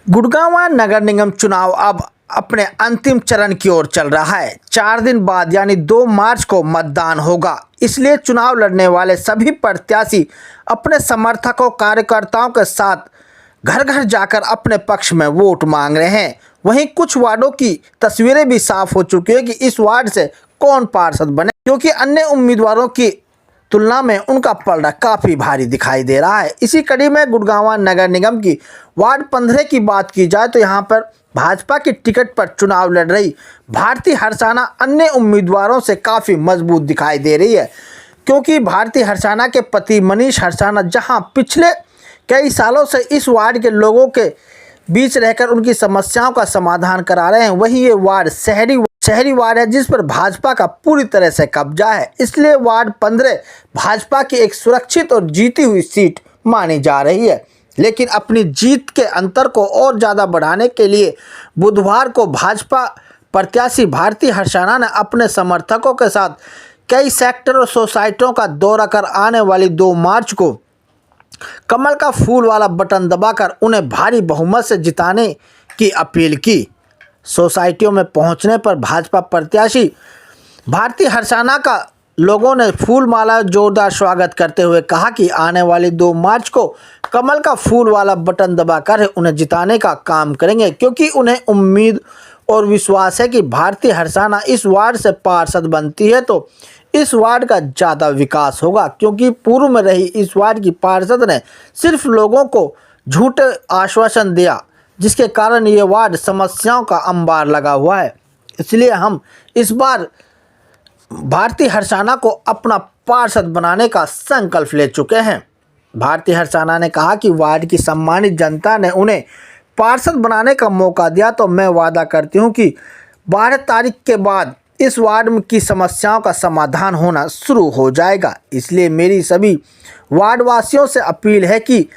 गुड़गांव नगर निगम चुनाव अब अपने अंतिम चरण की ओर चल रहा है। 4 दिन बाद यानी 2 मार्च को मतदान होगा। इसलिए चुनाव लड़ने वाले सभी प्रत्याशी अपने समर्थकों कार्यकर्ताओं के साथ घर घर जाकर अपने पक्ष में वोट मांग रहे हैं। वहीं कुछ वार्डों की तस्वीरें भी साफ हो चुकी है कि इस वार्ड से कौन पार्षद बने, क्योंकि अन्य उम्मीदवारों की तुलना में उनका पलड़ा काफ़ी भारी दिखाई दे रहा है। इसी कड़ी में गुड़गांव नगर निगम की वार्ड 15 की बात की जाए तो यहां पर भाजपा की टिकट पर चुनाव लड़ रही भारती हर्षाना अन्य उम्मीदवारों से काफ़ी मजबूत दिखाई दे रही है, क्योंकि भारती हर्षाना के पति मनीष हर्षाना जहां पिछले कई सालों से इस वार्ड के लोगों के बीच रहकर उनकी समस्याओं का समाधान करा रहे हैं, वहीं ये वार्ड शहरी वार्ड है जिस पर भाजपा का पूरी तरह से कब्जा है। इसलिए वार्ड 15 भाजपा की एक सुरक्षित और जीती हुई सीट मानी जा रही है। लेकिन अपनी जीत के अंतर को और ज़्यादा बढ़ाने के लिए बुधवार को भाजपा प्रत्याशी भारती हर्षाना ने अपने समर्थकों के साथ कई सेक्टर और सोसाइटियों का दौरा कर आने वाली 2 मार्च को कमल का फूल वाला बटन दबाकर उन्हें भारी बहुमत से जिताने की अपील की। सोसाइटियों में पहुंचने पर भाजपा प्रत्याशी भारती हर्षाना का लोगों ने फूल माला जोरदार स्वागत करते हुए कहा कि आने वाली 2 मार्च को कमल का फूल वाला बटन दबाकर उन्हें जिताने का काम करेंगे, क्योंकि उन्हें उम्मीद और विश्वास है कि भारती हर्षाना इस वार्ड से पार्षद बनती है तो इस वार्ड का ज़्यादा विकास होगा, क्योंकि पूर्व में रही इस वार्ड की पार्षद ने सिर्फ लोगों को झूठे आश्वासन दिया, जिसके कारण ये वार्ड समस्याओं का अंबार लगा हुआ है। इसलिए हम इस बार भारती हर्षाना को अपना पार्षद बनाने का संकल्प ले चुके हैं। भारती हर्षाना ने कहा कि वार्ड की सम्मानित जनता ने उन्हें पार्षद बनाने का मौका दिया तो मैं वादा करती हूं कि 12 तारीख के बाद इस वार्ड की समस्याओं का समाधान होना शुरू हो जाएगा। इसलिए मेरी सभी वार्ड वासियों से अपील है कि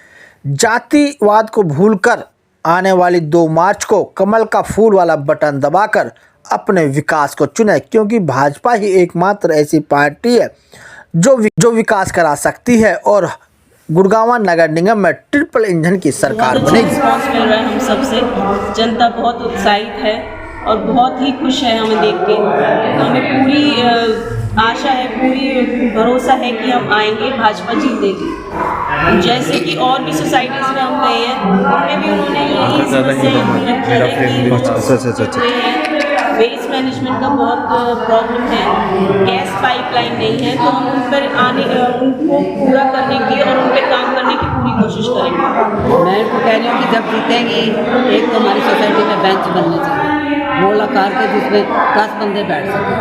जातिवाद को भूलकर आने वाली 2 मार्च को कमल का फूल वाला बटन दबाकर अपने विकास को चुने, क्योंकि भाजपा ही एकमात्र ऐसी पार्टी है जो विकास करा सकती है और गुड़गांव नगर निगम में ट्रिपल इंजन की सरकार बनेगी। रिस्पॉन्स मिल रहा है हम सबसे, जनता बहुत उत्साहित है और बहुत ही खुश है हमें देख के। हमें पूरी आशा है, पूरी भरोसा है कि हम आएंगे, भाजपा जीतेगी। जैसे कि और भी सोसाइटीज़ में हम गए हैं, उनमें भी उन्होंने यही समस्या रखी है कि वेस्ट मैनेजमेंट का बहुत प्रॉब्लम है, गैस पाइपलाइन नहीं है, तो हम उन पर उनको पूरा करने की और उन पर काम करने की पूरी कोशिश करेंगे। मैं तो कह रही हूँ कि जब जीतेंगी एक तो हमारी सोसाइटी में बेंच बनने चाहिए, गोलाकार के जिसमें 10 बंदे बैठ सकें,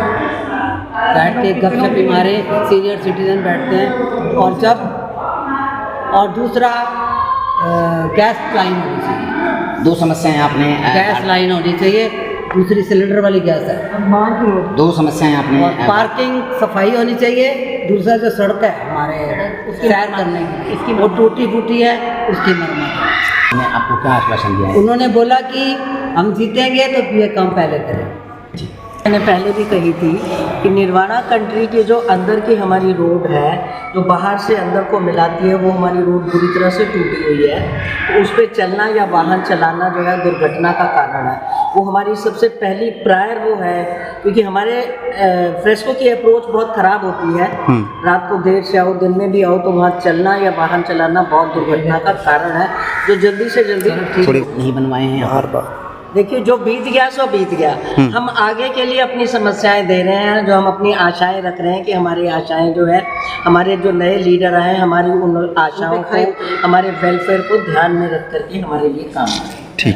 बैठ के गपशप मारे, सीनियर सिटीजन बैठते हैं। और दूसरा गैस लाइन होनी चाहिए। 2 समस्याएं आपने गैस लाइन होनी चाहिए, दूसरी सिलेंडर वाली गैस है। 2 समस्याएं आपने और पार्किंग सफाई होनी चाहिए। दूसरा जो सड़क है हमारे सैर करने की, इसकी वो टूटी फूटी है, उसकी मरम्मत। ने आपको क्या आश्वासन दिया है? उन्होंने बोला कि हम जीतेंगे तो ये काम पहले करें। मैंने पहले भी कही थी कि निर्वाणा कंट्री की जो अंदर की हमारी रोड है, जो बाहर से अंदर को मिलाती है, वो हमारी रोड बुरी तरह से टूटी हुई है। तो उस पर चलना या वाहन चलाना जो है दुर्घटना का कारण है। वो हमारी सबसे पहली प्रायर वो है, क्योंकि हमारे फ्रेस्को की अप्रोच बहुत ख़राब होती है। रात को देर से आओ, दिन में भी आओ, तो वहाँ चलना या वाहन चलाना बहुत दुर्घटना का कारण है, जो जल्दी से जल्दी थोड़ी नहीं बनवाए हैं हर बार। देखिए, जो बीत गया सो बीत गया। हम आगे के लिए अपनी समस्याएं दे रहे हैं, जो हम अपनी आशाएं रख रहे हैं कि हमारी आशाएं जो है, हमारे जो नए लीडर आए हमारी उन आशाओं को, हमारे वेलफेयर को ध्यान में रख करके हमारे लिए काम करें। ठीक।